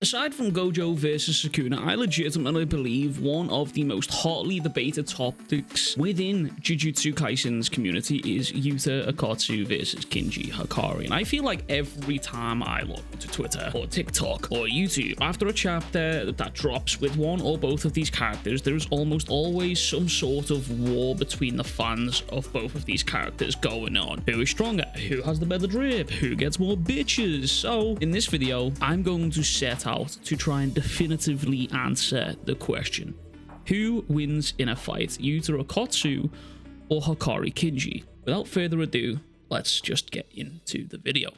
Aside from Gojo versus Sukuna, I legitimately believe one of the most hotly debated topics within Jujutsu Kaisen's community is Yuta Okkotsu versus Kinji Hakari. And I feel like every time I log into Twitter or TikTok or YouTube, after a chapter that drops with one or both of these characters, there's almost always some sort of war between the fans of both of these characters going on. Who is stronger? Who has the better drip? Who gets more bitches? So in this video, I'm going to set out to try and definitively answer the question: who wins in a fight, Yuta Okkotsu or Hakari Kinji? Without further ado, let's just get into the video.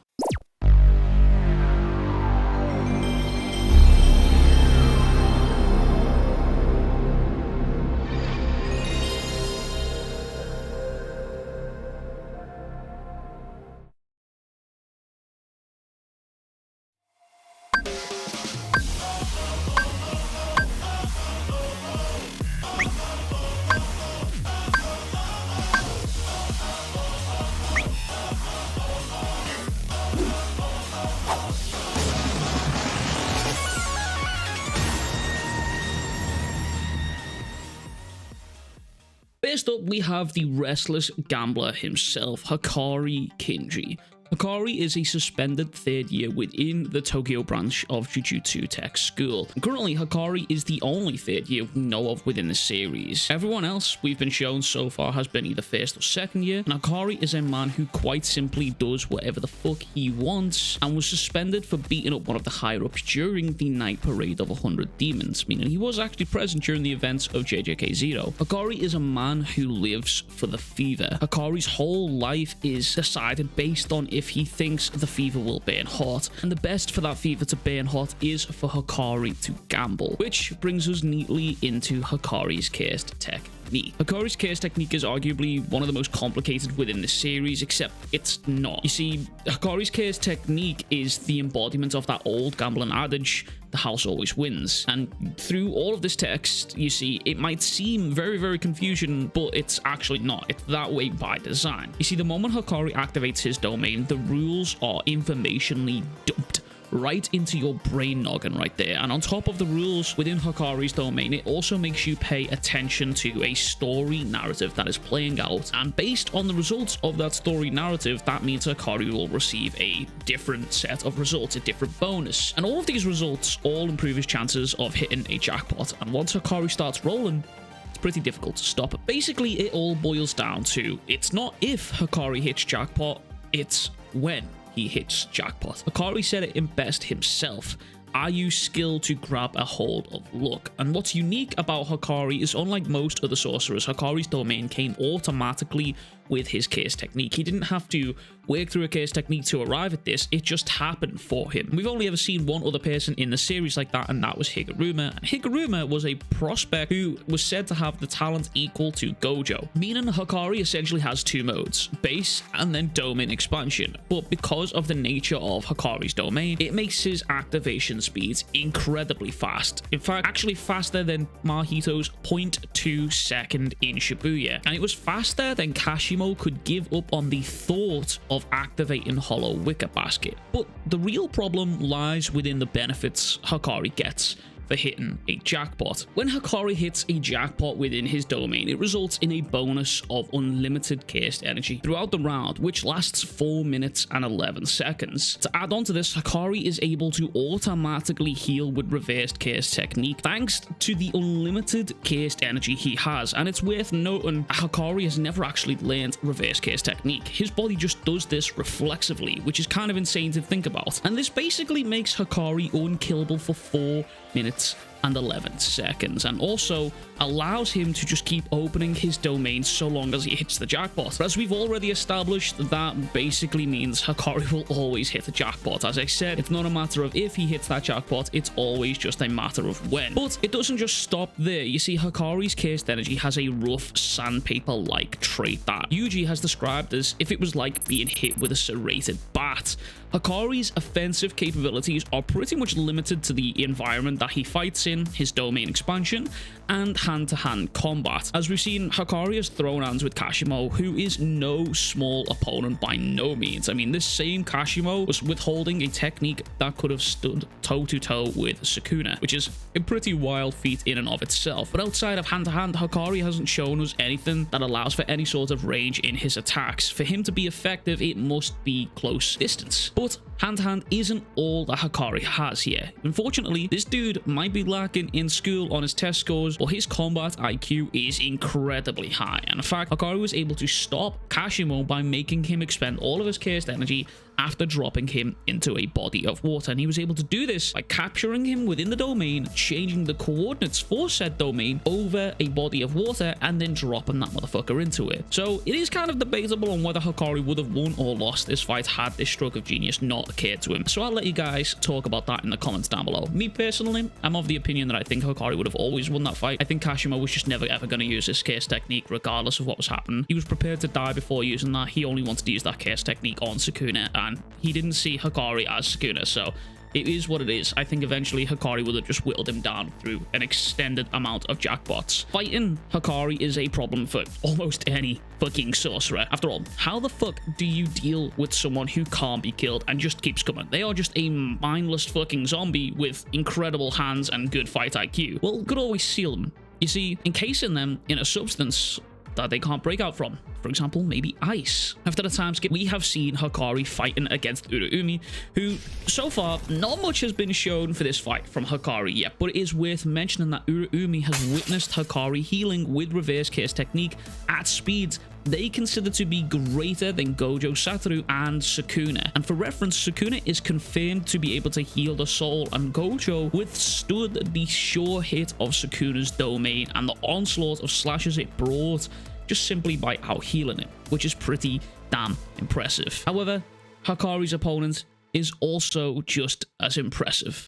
First up, we have the restless gambler himself, Hakari Kinji. Hakari is a suspended third year within the Tokyo branch of Jujutsu Tech School. Currently, Hakari is the only third year we know of within the series. Everyone else we've been shown so far has been either first or second year, and Hakari is a man who quite simply does whatever the fuck he wants, and was suspended for beating up one of the higher-ups during the night parade of 100 demons, meaning he was actually present during the events of JJK 0. Hakari is a man who lives for the fever. Hakari's whole life is decided based on if he thinks the fever will burn hot, and the best for that fever to burn hot is for Hakari to gamble, which brings us neatly into Hakari's cursed technique. Hakari's cursed technique is arguably one of the most complicated within the series, except it's not. You see, Hakari's cursed technique is the embodiment of that old gambling adage, the house always wins. And through all of this text, you see, it might seem very, very confusing, but it's actually not. It's that way by design. You see, the moment Hakari activates his domain, the rules are informationally dumped right into your brain noggin right there. And on top of the rules within Hakari's domain, it also makes you pay attention to a story narrative that is playing out. And based on the results of that story narrative, that means Hakari will receive a different set of results, a different bonus. And all of these results all improve his chances of hitting a jackpot. And once Hakari starts rolling, it's pretty difficult to stop. Basically, it all boils down to, it's not if Hakari hits jackpot, it's when he hits jackpot. Hakari said it in best himself: I use skill to grab a hold of luck. And what's unique about Hakari is, unlike most other sorcerers, Hakari's domain came automatically with his curse technique. He didn't have to work through a curse technique to arrive at this, it just happened for him. We've only ever seen one other person in the series like that, and that was Higuruma. And Higuruma was a prospect who was said to have the talent equal to Gojo, meaning Hakari essentially has two modes, base and then domain expansion. But because of the nature of Hakari's domain, it makes his activation speeds incredibly fast. In fact, actually faster than Mahito's 0.2 second in Shibuya. And it was faster than Kashimo could give up on the thought of activating Hollow Wicker Basket. But the real problem lies within the benefits Hakari gets for hitting a jackpot. When Hakari hits a jackpot within his domain, it results in a bonus of unlimited cursed energy throughout the round, which lasts 4 minutes and 11 seconds. To add on to this, Hakari is able to automatically heal with reversed cursed technique thanks to the unlimited cursed energy he has. And it's worth noting, Hakari has never actually learned reverse cursed technique. His body just does this reflexively, which is kind of insane to think about. And this basically makes Hakari unkillable for 4 minutes and 11 seconds, and also allows him to just keep opening his domain so long as he hits the jackpot. But as we've already established, that basically means Hakari will always hit the jackpot. As I said, it's not a matter of if he hits that jackpot, it's always just a matter of when. But it doesn't just stop there. You see, Hakari's cursed energy has a rough sandpaper-like trait that Yuji has described as if it was like being hit with a serrated bat. Hakari's offensive capabilities are pretty much limited to the environment that he fights in, his domain expansion, and hand-to-hand combat. As we've seen, Hakari has thrown hands with Kashimo, who is no small opponent by no means. I mean, this same Kashimo was withholding a technique that could have stood toe-to-toe with Sukuna, which is a pretty wild feat in and of itself. But outside of hand-to-hand, Hakari hasn't shown us anything that allows for any sort of range in his attacks. For him to be effective, it must be close distance. But hand-to-hand isn't all that Hakari has here. Unfortunately, this dude might be lacking in school on his test scores, but his combat IQ is incredibly high. And in fact, Hakari was able to stop Kashimo by making him expend all of his cursed energy after dropping him into a body of water. And he was able to do this by capturing him within the domain, changing the coordinates for said domain over a body of water, and then dropping that motherfucker into it. So it is kind of debatable on whether Hakari would have won or lost this fight had this stroke of genius not occurred to him. So I'll let you guys talk about that in the comments down below. Me personally, I'm of the opinion that I think Hakari would have always won that fight. I think Kashimo was just never ever going to use his curse technique regardless of what was happening. He was prepared to die before using that. He only wanted to use that curse technique on Sukuna, and he didn't see Hakari as Sukuna, so it is what it is. I think eventually Hakari would have just whittled him down through an extended amount of jackpots. Fighting Hakari is a problem for almost any fucking sorcerer. After all, how the fuck do you deal with someone who can't be killed and just keeps coming? They are just a mindless fucking zombie with incredible hands and good fight IQ. Well, could always seal them. You see, encasing them in a substance that they can't break out from. For example, maybe ice. After the time skip, we have seen Hakari fighting against Urumi, who so far not much has been shown for this fight from Hakari yet, but it is worth mentioning that Urumi has witnessed Hakari healing with reverse curse technique at speeds they consider to be greater than Gojo, Satoru, and Sukuna. And for reference, Sukuna is confirmed to be able to heal the soul, and Gojo withstood the sure hit of Sukuna's domain and the onslaught of slashes it brought just simply by out-healing it, which is pretty damn impressive. However, Hakari's opponent is also just as impressive.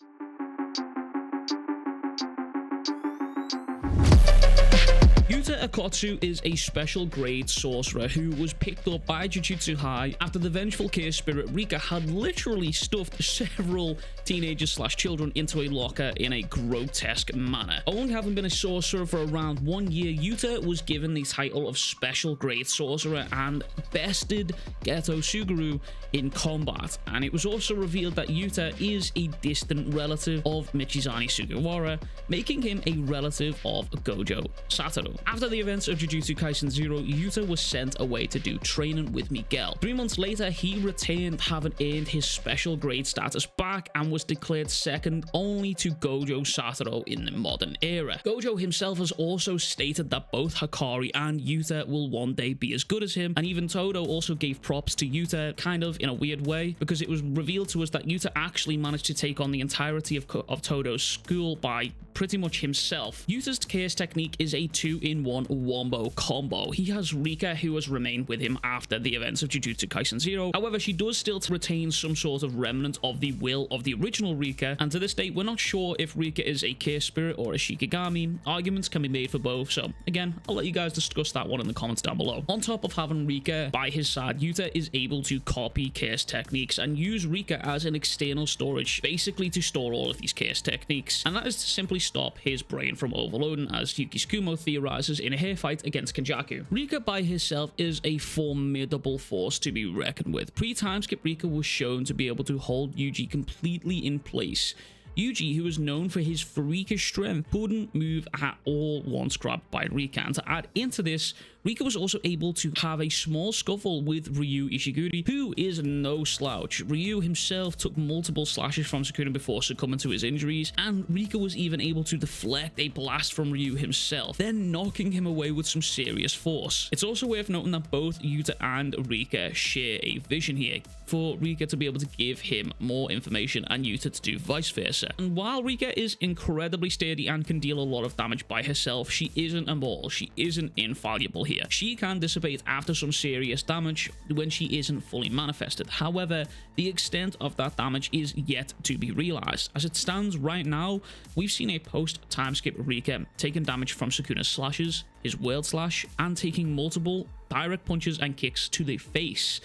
Yuta Okkotsu is a special grade sorcerer who was picked up by Jujutsu High after the vengeful curse spirit Rika had literally stuffed several teenagers / children into a locker in a grotesque manner. Only having been a sorcerer for around 1 year, Yuta was given the title of special grade sorcerer and bested Geto Suguru in combat. And it was also revealed that Yuta is a distant relative of Michizane Sugawara, making him a relative of Gojo Satoru. After the events of Jujutsu Kaisen 0, Yuta was sent away to do training with Miguel. 3 months later, he returned, having earned his special grade status back, and was declared second only to Gojo Satoru in the modern era. Gojo himself has also stated that both Hakari and Yuta will one day be as good as him, and even Todo also gave props to Yuta, kind of in a weird way, because it was revealed to us that Yuta actually managed to take on the entirety of Todo's school by pretty much himself. Yuta's curse technique is a 2-in-1 wombo combo. He has Rika, who has remained with him after the events of Jujutsu Kaisen 0. However, she does still retain some sort of remnant of the will of the original Rika, and to this day, we're not sure if Rika is a curse spirit or a Shikigami. Arguments can be made for both, so again, I'll let you guys discuss that one in the comments down below. On top of having Rika by his side, Yuta is able to copy curse techniques and use Rika as an external storage, basically to store all of these curse techniques, and that is to simply stop his brain from overloading, as Yuki Tsukumo theorizes in a hair fight against Kenjaku. Rika by herself is a formidable force to be reckoned with. Pre-timeskip, Rika was shown to be able to hold Yuji completely in place. Yuji, who is known for his freakish strength, couldn't move at all once grabbed by Rika. And to add into this, Rika was also able to have a small scuffle with Ryu Ishiguri, who is no slouch. Ryu himself took multiple slashes from Sukuna before succumbing to his injuries, and Rika was even able to deflect a blast from Ryu himself, then knocking him away with some serious force. It's also worth noting that both Yuta and Rika share a vision here, for Rika to be able to give him more information and Yuta to do vice versa. And while Rika is incredibly sturdy and can deal a lot of damage by herself, she isn't immortal. She isn't infallible here. She can dissipate after some serious damage when she isn't fully manifested. However, the extent of that damage is yet to be realized. As it stands right now, we've seen a post-timeskip Rika taking damage from Sukuna's slashes, his world slash, and taking multiple direct punches and kicks to the face.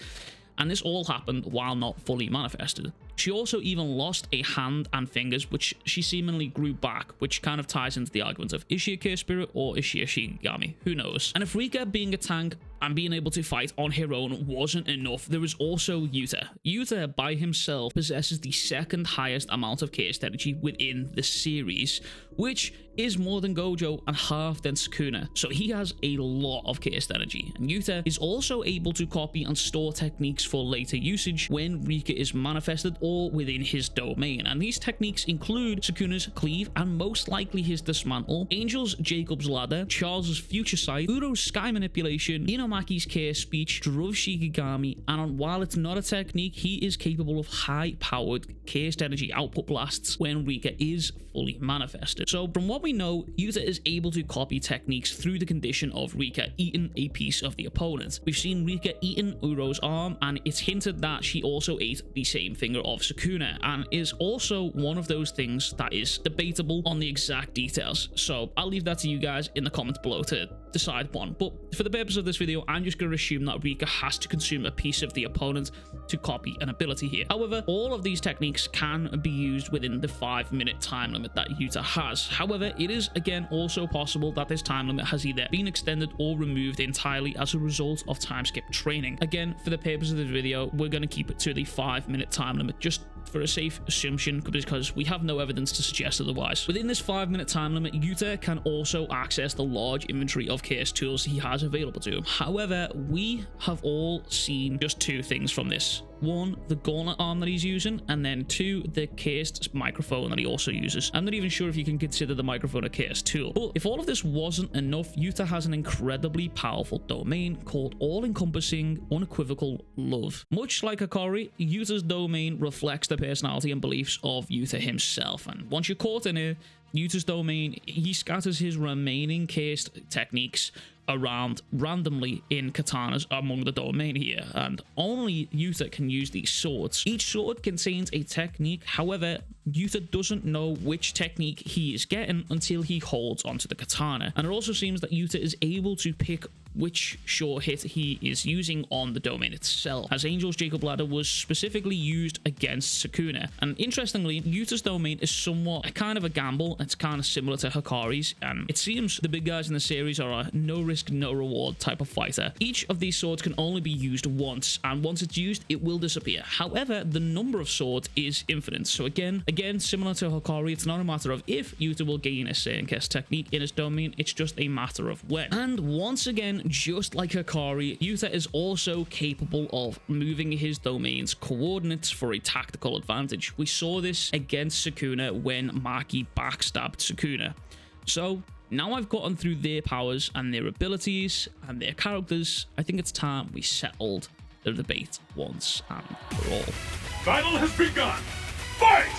And this all happened while not fully manifested. She also even lost a hand and fingers, which she seemingly grew back, which kind of ties into the argument of, is she a Curse Spirit or is she a Shinigami? Who knows? And if Rika being a tank and being able to fight on her own wasn't enough, there is also Yuta. Yuta by himself possesses the second highest amount of cursed energy within the series, which is more than Gojo and half than Sukuna. So he has a lot of cursed energy. And Yuta is also able to copy and store techniques for later usage when Rika is manifested or within his domain. And these techniques include Sukuna's Cleave and most likely his Dismantle, Angel's Jacob's Ladder, Charles's Future Sight, Uro's Sky Manipulation, Inomaki's Curse Speech, Druv Shikigami, and while it's not a technique, he is capable of high-powered cursed energy output blasts when Rika is fully manifested. So from what we know, Yuta is able to copy techniques through the condition of Rika eating a piece of the opponent. We've seen Rika eating Uro's arm, and it's hinted that she also ate the same finger of Sukuna, and is also one of those things that is debatable on the exact details. So I'll leave that to you guys in the comments below to decide one. But for the purpose of this video, I'm just going to assume that Rika has to consume a piece of the opponent to copy an ability here. However, all of these techniques can be used within the 5-minute time limit that Yuta has. However, it is again also possible that this time limit has either been extended or removed entirely as a result of time skip training. Again, for the purpose of this video, we're going to keep it to the 5-minute time limit just for a safe assumption, because we have no evidence to suggest otherwise. Within this 5-minute time limit, Yuta can also access the large inventory of curse tools he has available to him. However, we have all seen just two things from this. One, the gauntlet arm that he's using, and then two, the cursed microphone that he also uses. I'm not even sure if you can consider the microphone a cursed tool. But if all of this wasn't enough, Yuta has an incredibly powerful domain called all-encompassing, unequivocal love. Much like Hakari, Yuta's domain reflects the personality and beliefs of Yuta himself, and once you're caught in it, Yuta's domain, he scatters his remaining cursed techniques around randomly in katanas among the domain here, and only Yuta can use these swords. Each sword contains a technique, however, Yuta doesn't know which technique he is getting until he holds onto the katana. And it also seems that Yuta is able to pick which sure hit he is using on the domain itself, as Angel's Jacob Ladder was specifically used against Sukuna. And interestingly, Yuta's domain is somewhat kind of a gamble. It's kind of similar to Hakari's, and it seems the big guys in the series are a no risk, no reward type of fighter. Each of these swords can only be used once, and once it's used, it will disappear. However, the number of swords is infinite. So again, similar to Hakari, it's not a matter of if Yuta will gain a certain curse technique in his domain, it's just a matter of when. And once again, just like Hakari, Yuta is also capable of moving his domain's coordinates for a tactical advantage. We saw this against Sukuna when Maki backstabbed Sukuna. So now I've gotten through their powers and their abilities and their characters, I think it's time we settled the debate once and for all. Battle has begun! Fight!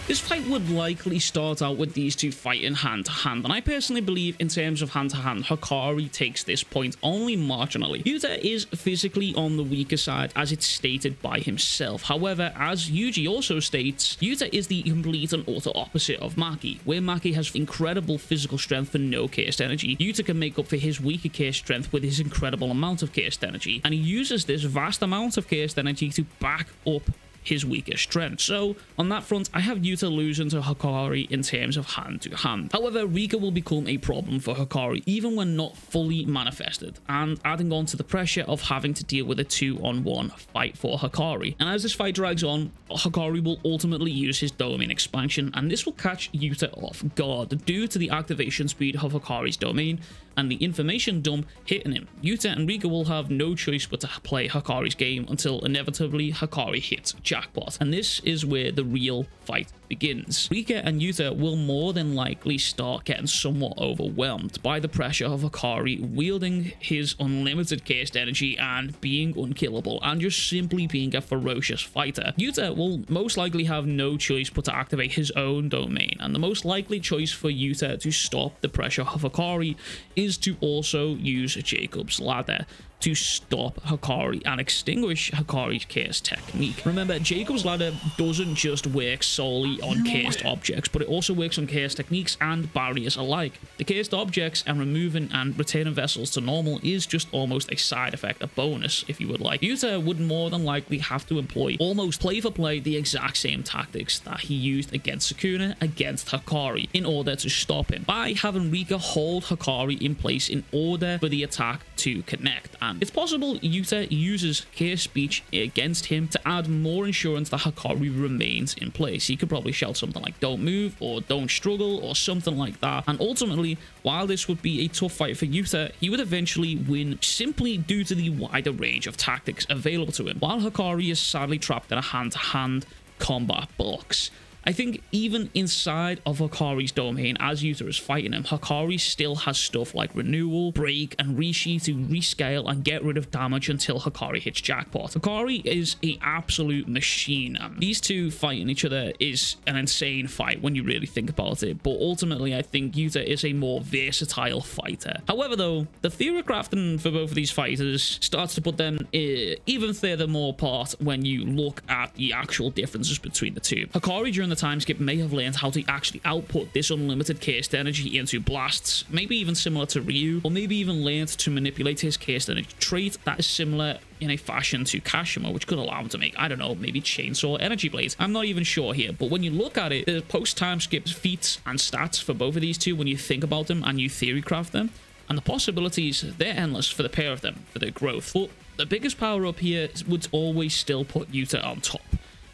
This fight would likely start out with these two fighting hand to hand, and I personally believe in terms of hand to hand, Hakari takes this point only marginally. Yuta is physically on the weaker side, as it's stated by himself. However, as Yuji also states, Yuta is the complete and utter opposite of Maki. Where Maki has incredible physical strength for no cursed energy, Yuta can make up for his weaker cursed strength with his incredible amount of cursed energy, and he uses this vast amount of cursed energy to back up his weaker strength. So on that front, I have Yuta losing to Hakari in terms of hand to hand. However, Rika will become a problem for Hakari even when not fully manifested, and adding on to the pressure of having to deal with a 2-on-1 fight for Hakari. And as this fight drags on, Hakari will ultimately use his domain expansion, and this will catch Yuta off guard due to the activation speed of Hakari's domain and the information dump hitting him. Yuta and Rika will have no choice but to play Hakari's game until inevitably Hakari hits jackpot, and this is where the real fight begins. Rika and Yuta will more than likely start getting somewhat overwhelmed by the pressure of Hakari wielding his unlimited cursed energy and being unkillable and just simply being a ferocious fighter. Yuta will most likely have no choice but to activate his own domain, and the most likely choice for Yuta to stop the pressure of Hakari is to also use Jacob's Ladder to stop Hakari and extinguish Hakari's curse technique. Remember, Jacob's Ladder doesn't just work solely only on cursed objects, but it also works on cursed techniques and barriers alike. The cursed objects and removing and returning vessels to normal is just almost a side effect, a bonus, if you would like. Yuta would more than likely have to employ almost play for play the exact same tactics that he used against Sukuna against Hakari in order to stop him, by having Rika hold Hakari in place in order for the attack to connect. And it's possible Yuta uses cursed speech against him to add more insurance that Hakari remains in place. He could probably shout something like "don't move" or "don't struggle" or something like that, and ultimately, while this would be a tough fight for Yuta, he would eventually win simply due to the wider range of tactics available to him, while Hakari is sadly trapped in a hand-to-hand combat box. I think even inside of Hakari's domain, as Yuta is fighting him, Hakari still has stuff like Renewal, Break, and Rishi to rescale and get rid of damage until Hakari hits jackpot. Hakari is an absolute machine, and these two fighting each other is an insane fight when you really think about it, but ultimately I think Yuta is a more versatile fighter. However though, the theory crafting for both of these fighters starts to put them even furthermore apart when you look at the actual differences between the two. Hakari during the time skip may have learned how to actually output this unlimited cursed energy into blasts, maybe even similar to Ryu, or maybe even learned to manipulate his cursed energy trait that is similar in a fashion to Kashima, which could allow him to make, I don't know, maybe chainsaw energy blades. I'm not even sure here, but when you look at it, the post-time skip feats and stats for both of these two, when you think about them and you theory craft them, and the possibilities, they're endless for the pair of them, for their growth. But the biggest power-up here would always still put Yuta on top,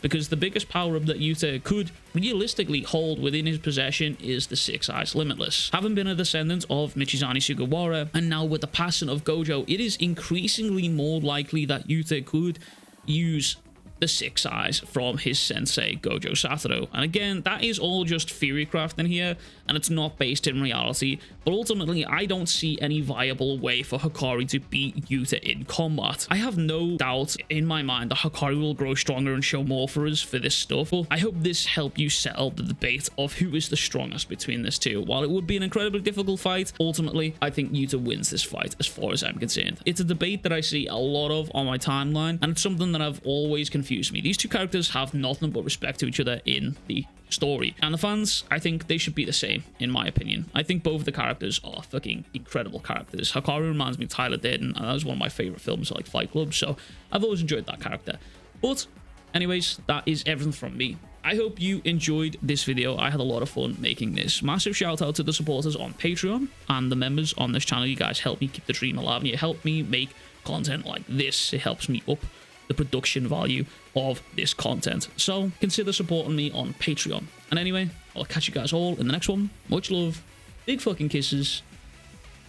because the biggest power-up that Yuta could realistically hold within his possession is the Six Eyes Limitless. Having been a descendant of Michizane Sugawara, and now with the passing of Gojo, it is increasingly more likely that Yuta could use the Six Eyes from his sensei Gojo Satoru. And again, that is all just theory crafting here, and it's not based in reality, but ultimately I don't see any viable way for Hakari to beat Yuta in combat. I have no doubt in my mind that Hakari will grow stronger and show more for us for this stuff, but I hope this helped you settle the debate of who is the strongest between these two. While it would be an incredibly difficult fight, ultimately I think Yuta wins this fight as far as I'm concerned. It's a debate that I see a lot of on my timeline, and it's something that I've always confused me. These two characters have nothing but respect to each other in the story, and the fans, I think they should be the same, in my opinion. I think both of the characters are fucking incredible characters. Hakari reminds me of Tyler Durden, and that was one of my favorite films, like Fight Club, so I've always enjoyed that character. But anyways, that is everything from me. I hope you enjoyed this video. I had a lot of fun making this. Massive shout out to the supporters on Patreon and the members on this channel. You guys help me keep the dream alive, and you help me make content like this. It helps me up the production value of this content, so consider supporting me on Patreon. And anyway, I'll catch you guys all in the next one. Much love, big fucking kisses,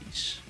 peace.